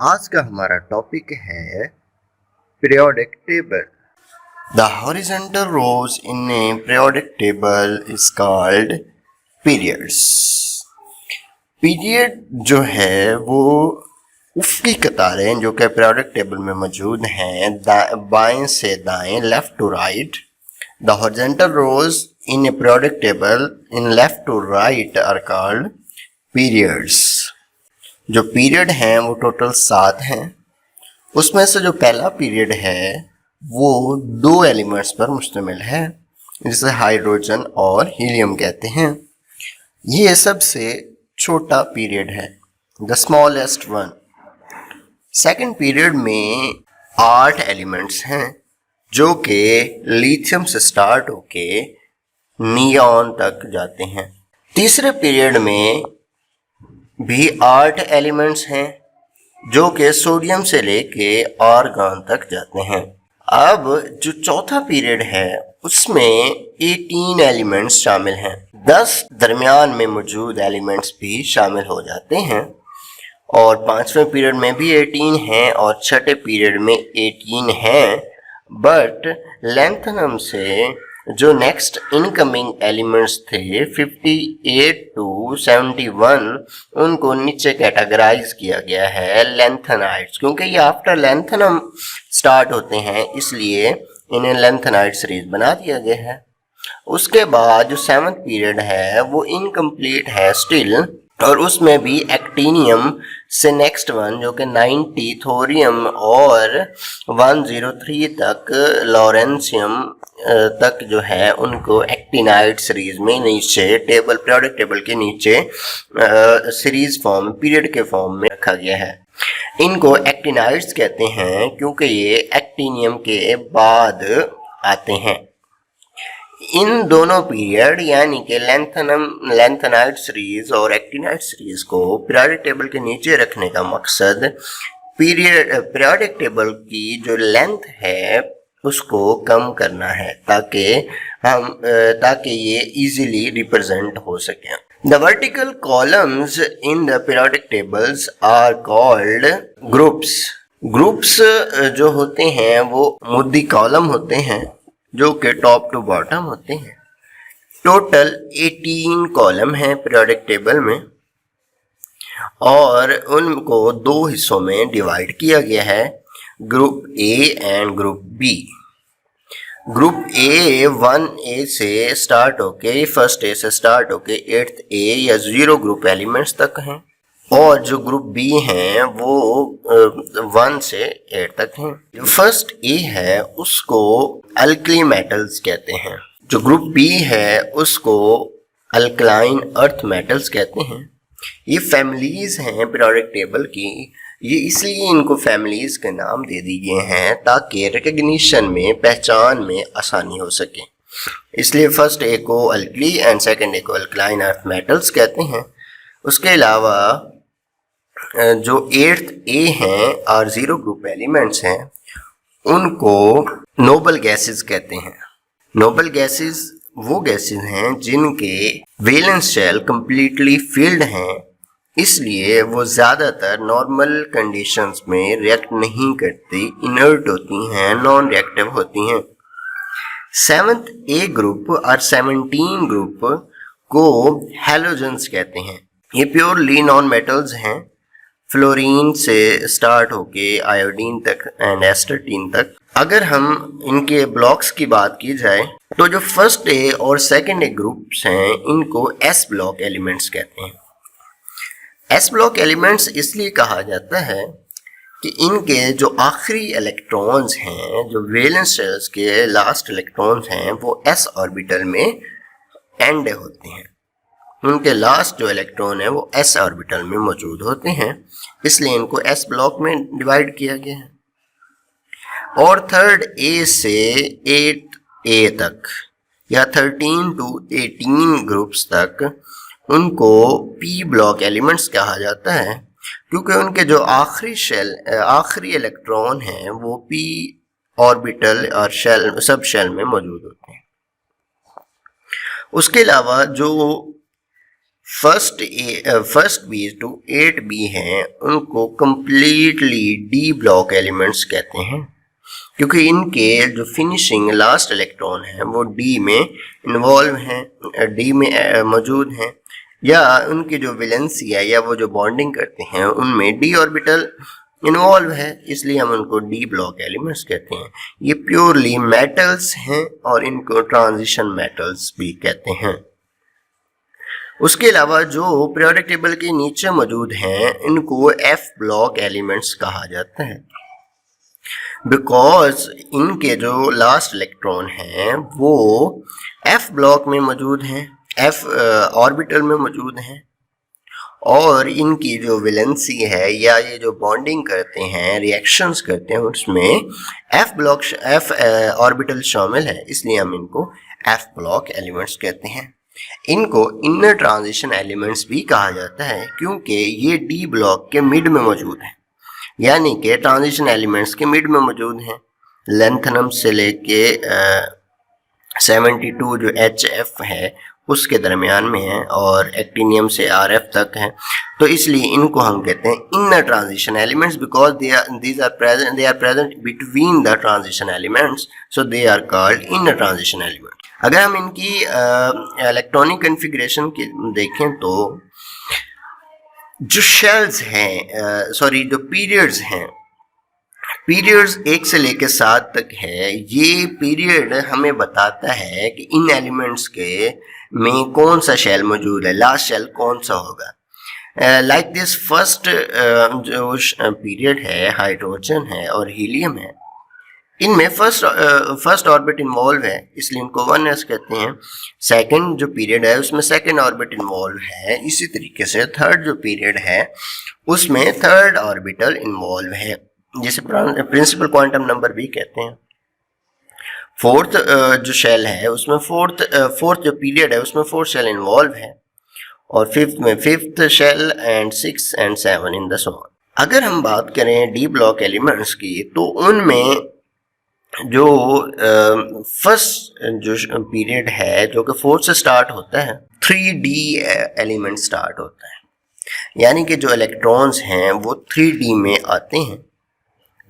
आज का हमारा टॉपिक है periodic table. The horizontal rows in a periodic table is called periods. Period जो है वो उफ़क़ी कतारें जो कि पीरियोडिक टेबल में मौजूद हैं, बाएं से दाएं, left to right. The horizontal rows in a periodic table in left to right are called periods. जो पीरियड हैं वो टोटल 7 हैं। उसमें से जो पहला पीरियड है वो 2 एलिमेंट्स पर मुश्तमिल है, जिसे हाइड्रोजन और हीलियम कहते हैं। ये सबसे छोटा पीरियड है, the smallest one. Second period में 8 एलिमेंट्स हैं जो कि लिथियम से स्टार्ट होके नियॉन तक जाते हैं। तीसरे पीरियड में भी 8 एलिमेंट्स हैं जो कि सोडियम से लेके आर्गन तक जाते हैं। अब जो चौथा पीरियड है उसमें 18 एलिमेंट्स शामिल हैं। 10 दरमियान में मौजूद एलिमेंट्स भी शामिल हो जाते हैं। और पांचवें पीरियड में भी 18 हैं और छठे पीरियड में 18 हैं, बट लेंथनम से जो नेक्स्ट इनकमिंग एलिमेंट्स थे 58 टू 71, उनको नीचे कैटेगराइज किया गया है लेंथेनाइड्स, क्योंकि ये आफ्टर लेंथनम स्टार्ट होते हैं, इसलिए इन्हें लेंथेनाइड सीरीज बना दिया गया है। उसके बाद जो 7th पीरियड है वो इनकम्प्लीट है स्टिल, और उसमें भी एक्टिनियम से नेक्स्ट वन जो कि 90 थोरियम और 103 तक लॉरेंशियम तक जो है उनको एक्टिनाइड सीरीज में नीचे टेबल, पीरियोडिक टेबल के नीचे सीरीज फॉर्म, पीरियड के फॉर्म में रखा गया है। इनको एक्टिनाइड्स कहते हैं क्योंकि ये एक्टिनियम के बाद आते हैं। इन दोनों पीरियड यानी कि लेंथेनाइड सीरीज और एक्टिनाइड सीरीज को पीरियोडिक टेबल के नीचे रखने का मकसद पीरियोडिक टेबल की जो लेंथ है उसको कम करना है, ताकि ये इजीली रिप्रेजेंट हो सके। The vertical columns in the periodic tables are called groups. Groups जो होते हैं वो मुद्दी कॉलम होते हैं जो कि टॉप टू बॉटम होते हैं। टोटल 18 कॉलम हैं पीरियोडिक टेबल में और उनको 2 हिस्सों में डिवाइड किया गया है, group A and group B. Group A 1A से स्टार्ट होके, फर्स्ट ए से स्टार्ट होके 8th ए या 0 ग्रुप एलिमेंट्स तक हैं, और जो ग्रुप बी हैं वो 1 से 8 तक हैं। जो फर्स्ट ए है उसको अल्कली मेटल्स कहते हैं, जो ग्रुप बी है उसको अल्कलाइन अर्थ मेटल्स कहते हैं। ये फैमिलीज हैं पीरियोडिक टेबल की, ये इसलिए इनको फैमिलीज के नाम दे दिए हैं ताकि रिकग्निशन में, पहचान में आसानी हो सके। इसलिए फर्स्ट ए को अल्कली एंड सेकंड ए को अल्कलाइन अर्थ मेटल्स कहते हैं। उसके अलावा जो 8th ए हैं और 0 ग्रुप एलिमेंट्स हैं उनको नोबल गैसेस कहते हैं। नोबल गैसेस वो गैसेस हैं जिनके वैलेंस शेल कंप्लीटली फिल्ड हैं, इसलिए वो ज़्यादातर नॉर्मल कंडीशंस में रिएक्ट नहीं करती, इनर्ट होती हैं, नॉन रिएक्टिव होती हैं। 7th ए ग्रुप और 17 ग्रुप को हैलोजेंस कहते हैं। ये प्योरली नॉन मेटल्स हैं, फ्लोरीन से स्टार्ट होके आयोडीन तक एंड एस्टर्टीन तक। अगर हम इनके ब्लॉक्स की बात की जाए तो जो फर्स्ट ए और सेकंड ए ग्रुप्स हैं इनको एस ब्लॉक एलिमेंट्स कहते हैं। एस ब्लॉक एलिमेंट्स इसलिए कहा जाता है कि इनके जो आखिरी इलेक्ट्रॉन्स हैं, जो वैलेंस शेल्स के लास्ट इलेक्ट्रॉन्स हैं, वो एस ऑर्बिटल में एंड होते हैं। उनके लास्ट जो इलेक्ट्रॉन है वो एस ऑर्बिटल में मौजूद होते हैं, इसलिए इनको एस ब्लॉक में डिवाइड किया गया है। और 3rd ए से 8th ए तक या 13 टू 18 ग्रुप्स तक उनको पी ब्लॉक एलिमेंट्स कहा जाता है, क्योंकि उनके जो आखिरी इलेक्ट्रॉन हैं वो पी ऑर्बिटल और सब शेल में मौजूद होते हैं। उसके अलावा जो फर्स्ट बी टू 8b हैं, उनको कंप्लीटली डी ब्लॉक एलिमेंट्स कहते हैं, क्योंकि इनके जो फिनिशिंग लास्ट इलेक्ट्रॉन है वो डी में इन्वॉल्व हैं, डी में मौजूद हैं, या उनकी जो वैलेंसी है या वो जो बॉन्डिंग करते हैं उनमें डी ऑर्बिटल इन्वॉल्व है, इसलिए हम उनको डी ब्लॉक एलिमेंट्स कहते हैं। ये प्योरली मेटल्स हैं और इनको ट्रांजिशन मेटल्स भी कहते हैं। उसके अलावा जो पीरियोडिक टेबल के नीचे मौजूद हैं इनको एफ ब्लॉक एलिमेंट्स कहा जाता है, बिकॉज इनके जो लास्ट इलेक्ट्रॉन हैं वो एफ ब्लॉक में मौजूद हैं, एफ ऑर्बिटल में मौजूद हैं, और इनकी जो वैलेंसी है या ये जो बॉन्डिंग करते हैं, रिएक्शंस करते हैं, उसमें एफ ऑर्बिटल शामिल है, इसलिए हम इनको एफ ब्लॉक एलिमेंट्स कहते हैं। इनको इनर ट्रांजिशन एलिमेंट्स भी कहा जाता है, क्योंकि ये डी ब्लॉक के मिड में मौजूद हैं, यानी कि ट्रांजिशन एलिमेंट्स के मिड में मौजूद हैं। लेंथनम से लेके 72 जो HF है उसके दरमियान में है, और एक्टिनियम से RF तक है, तो इसलिए इनको हम कहते हैं inner transition elements, because they are present between the transition elements, so they are called inner transition elements. अगर हम इनकी इलेक्ट्रॉनिक कॉन्फ़िगरेशन की देखें तो जो शेल्स हैं, जो पीरियड्स हैं, पीरियड्स 1 से लेकर 7 तक है, ये पीरियड हमें बताता है कि इन एलिमेंट्स के में कौन सा शेल मौजूद है, लास्ट शेल कौन सा होगा। लाइक दिस फर्स्ट जो पीरियड है हाइड्रोजन है और हीलियम है, इनमें फर्स्ट ऑर्बिट इन्वॉल्व है, इसलिए इनको 1s कहते हैं। सेकंड जो पीरियड है उसमें सेकंड ऑर्बिट इन्वॉल्व है, इसी तरीके से थर्ड जो पीरियड है उसमें थर्ड ऑर्बिटल इन्वॉल्व है, जिसे प्रिंसिपल क्वांटम नंबर भी कहते हैं। फोर्थ जो शेल है उसमें फोर्थ जो पीरियड है उसमें फोर्थ शेल इन्वॉल्व है, और फिफ्थ में fifth shell, and 6 and 7 in the so on. अगर हम बात करें डी ब्लॉक एलिमेंट्स की, तो उनमें जो फर्स्ट जो पीरियड है जो कि 4 से स्टार्ट होता है, 3D एलिमेंट स्टार्ट होता है, यानी कि जो इलेक्ट्रॉन्स हैं वो 3D में आते हैं।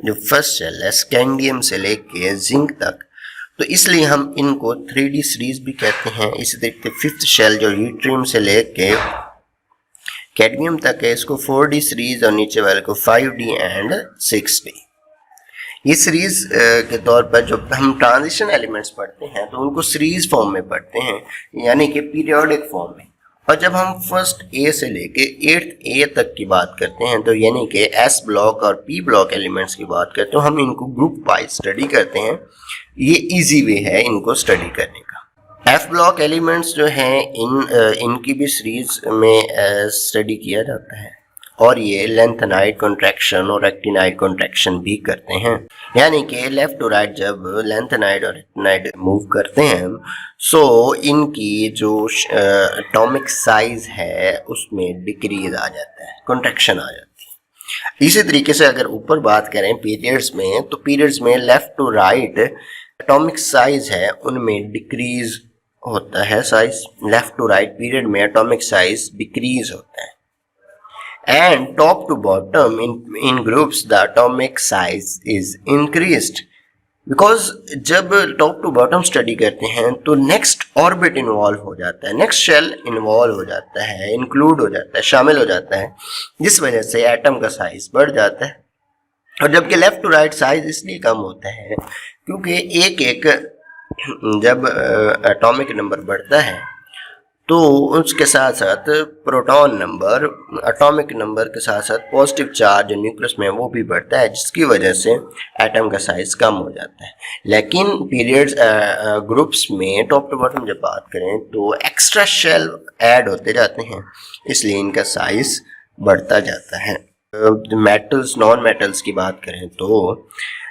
जो फर्स्ट शेल है स्कैंडियम से लेके जिंक तक, तो इसलिए हम इनको 3D सीरीज भी कहते हैं। इसी तरीके फिफ्थ शेल जो यूट्रियम से लेके कैडमियम तक है, इसको 4D सीरीज, और नीचे वाले को 5D एंड 6D। ये सीरीज के तौर पर जो हम ट्रांजिशन एलिमेंट्स पढ़ते हैं तो उनको सीरीज फॉर्म में पढ़ते हैं, यानी कि पीरियोडिक फॉर्म में। और जब हम फर्स्ट ए से लेके 8th A तक की बात करते हैं, तो यानी कि एस ब्लॉक और पी ब्लॉक एलिमेंट्स की बात करते हैं, तो हम इनको ग्रुप वाइज स्टडी करते हैं। ये इजी वे है इनको स्टडी करने का। एफ ब्लॉक एलिमेंट्स जो हैं इनकी भी सीरीज में स्टडी किया जाता है, और ये लेंथेनाइड कॉन्ट्रैक्शन और एक्टिनाइड कॉन्ट्रैक्शन भी करते हैं, यानी कि लेफ्ट टू राइट जब लेंथेनाइड और एक्टिनाइड मूव करते हैं, सो इनकी जो एटॉमिक साइज है उसमें डिक्रीज आ जाता है, कॉन्ट्रैक्शन आ जाती है। इसी तरीके से अगर ऊपर बात करें पीरियड्स में, तो पीरियड्स में left to right atomic size है उनमें डिक्रीज होता है size, left to right period में एटॉमिक साइज डिक्रीज होता है। And top to bottom in groups the atomic size is increased, because जब top to bottom study करते हैं तो next orbit involve हो जाता है, next shell involve हो जाता है, include हो जाता है, शामिल हो जाता है, जिस वजह से एटम का साइज बढ़ जाता है। और जबकि लेफ्ट टू राइट साइज इसलिए कम होता है क्योंकि एक जब एटॉमिक नंबर बढ़ता है तो उसके साथ साथ प्रोटॉन नंबर, एटॉमिक नंबर के साथ साथ पॉजिटिव चार्ज न्यूक्लियस में वो भी बढ़ता है, जिसकी वजह से एटम का साइज कम हो जाता है। लेकिन पीरियड्स ग्रुप्स में टॉप टू बॉटम जब बात करें तो एक्स्ट्रा शेल ऐड होते जाते हैं, इसलिए इनका साइज बढ़ता जाता है। मेटल्स नॉन मेटल्स की बात करें तो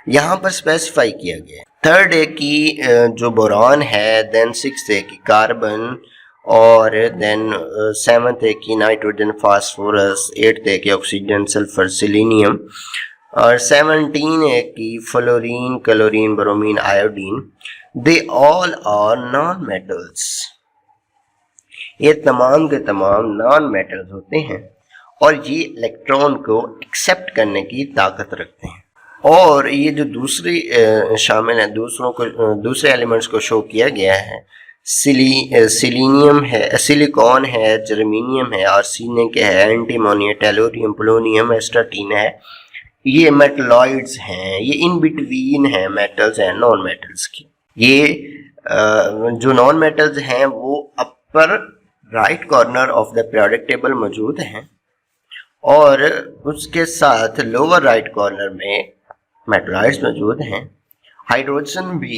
यहाँ पर स्पेसिफाई किया गया है 3rd A की जो बोरॉन है, देन 6th A की कार्बन, और देन 7th A की नाइट्रोजन फास्फोरस, 8th A की ऑक्सीजन सल्फर सिलीनियम, और 17 A की fluorine chlorine bromine iodine. They all are non metals. ये तमाम के तमाम नॉन मेटल्स होते हैं और ये इलेक्ट्रॉन को एक्सेप्ट करने की ताकत रखते हैं। और ये जो दूसरी शामिल है, दूसरे एलिमेंट्स को शो किया गया है, सिलीनियम है, सिलिकॉन है, जर्मेनियम है, आर्सेनिक है, एंटीमोनी, टेलोरियम, पोलोनियम, एस्टाटीन है। ये मेटलॉइड्स हैं, ये इन बिटवीन हैं मेटल्स हैं नॉन मेटल्स की। ये जो नॉन मेटल्स हैं वो upper right corner of the periodic table मौजूद हैं और उसके साथ लोअर राइट कॉर्नर में मेटलॉइड्स मौजूद हैं। हाइड्रोजन भी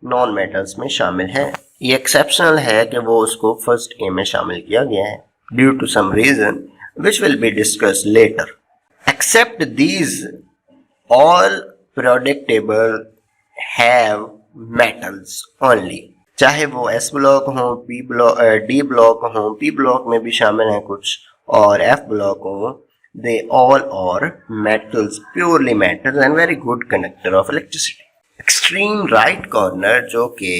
नॉन मेटल्स में शामिल है। ये एक्सेप्शनल है कि वो उसको फर्स्ट ए में शामिल किया गया है due to some reason which will be discussed later. Except these all periodic table have metals only, चाहे वो एस ब्लॉक हो, पी ब्लॉक, डी ब्लॉक हो, पी ब्लॉक में भी शामिल हैं कुछ, और एफ ब्लॉक हो, they all are metals, purely metals and very good conductor of electricity. Extreme right corner जो कि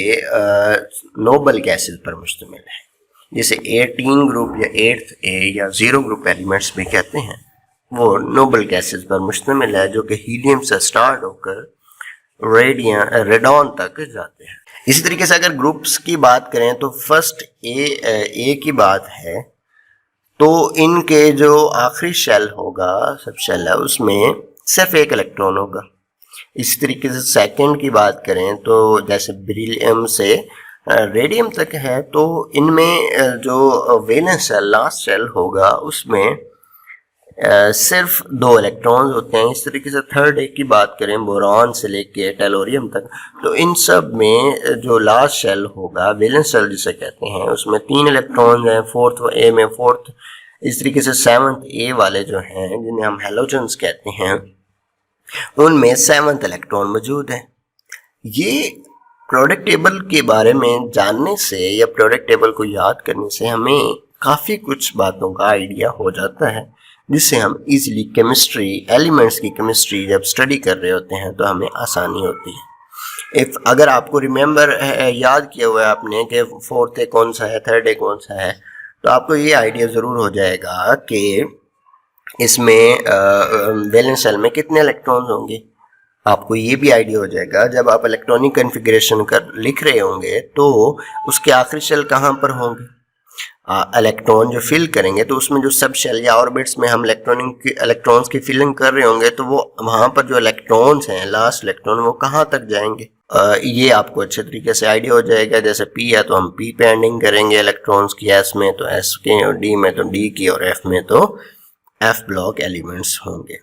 नोबल गैसेस पर मुश्तमिल है, जिसे 18 ग्रुप या 8th ए या 0 ग्रुप एलिमेंट्स भी कहते हैं, वो नोबल गैसेस पर मुश्तमिल है जो कि हीलियम से स्टार्ट होकर रेडॉन तक जाते हैं। इसी तरीके से अगर ग्रुप्स की बात करें तो फर्स्ट ए की बात है तो इनके जो आखिरी शेल होगा, सब शेल है, उसमें सिर्फ एक इलेक्ट्रॉन होगा। इसी तरीके से सेकंड की बात करें तो जैसे बेरिलियम से रेडियम तक है तो इनमें जो वैलेंस शेल, लास्ट शेल होगा, उसमें सिर्फ 2 इलेक्ट्रॉन्स होते हैं। इस तरीके से थर्ड ए की बात करें बोरॉन से लेके टेलोरियम तक, तो इन सब में जो लास्ट शेल होगा, वैलेंस शेल जिसे कहते हैं, उसमें 3 इलेक्ट्रॉन्स हैं। फोर्थ ए में फोर्थ, इस तरीके से 7th ए वाले जो हैं जिन्हें हम हैलोजन्स कहते हैं, उनमें 7th इलेक्ट्रॉन मौजूद है। ये पीरियोडिक टेबल के बारे में जानने से या पीरियोडिक टेबल को याद करने से हमें काफ़ी कुछ बातों का आइडिया हो जाता है, जिससे हम इजीली केमिस्ट्री, एलिमेंट्स की केमिस्ट्री जब स्टडी कर रहे होते हैं तो हमें आसानी होती है। अगर आपको रिमेंबर याद किया हुआ है आपने कि 4th ए कौन सा है, 3rd ए कौन सा है, तो आपको ये आइडिया ज़रूर हो जाएगा कि इसमें वैलेंस शेल में कितने इलेक्ट्रॉन्स होंगे। आपको ये भी आइडिया हो जाएगा जब आप इलेक्ट्रॉनिक कन्फिग्रेशन कर लिख रहे होंगे तो उसके आखिरी शेल कहाँ पर होंगे। इलेक्ट्रॉन जो फिल करेंगे तो उसमें जो सब शेल या ऑर्बिट्स में हम इलेक्ट्रॉन्स की फिलिंग कर रहे होंगे तो वो वहाँ पर जो इलेक्ट्रॉन्स हैं, लास्ट इलेक्ट्रॉन, वो कहाँ तक जाएंगे, ये आपको अच्छे तरीके से आइडिया हो जाएगा। जैसे पी है तो हम पी पे एंडिंग करेंगे इलेक्ट्रॉन्स की, एस में तो एस के, और डी में तो डी की, और एफ में तो एफ ब्लॉक एलिमेंट्स होंगे।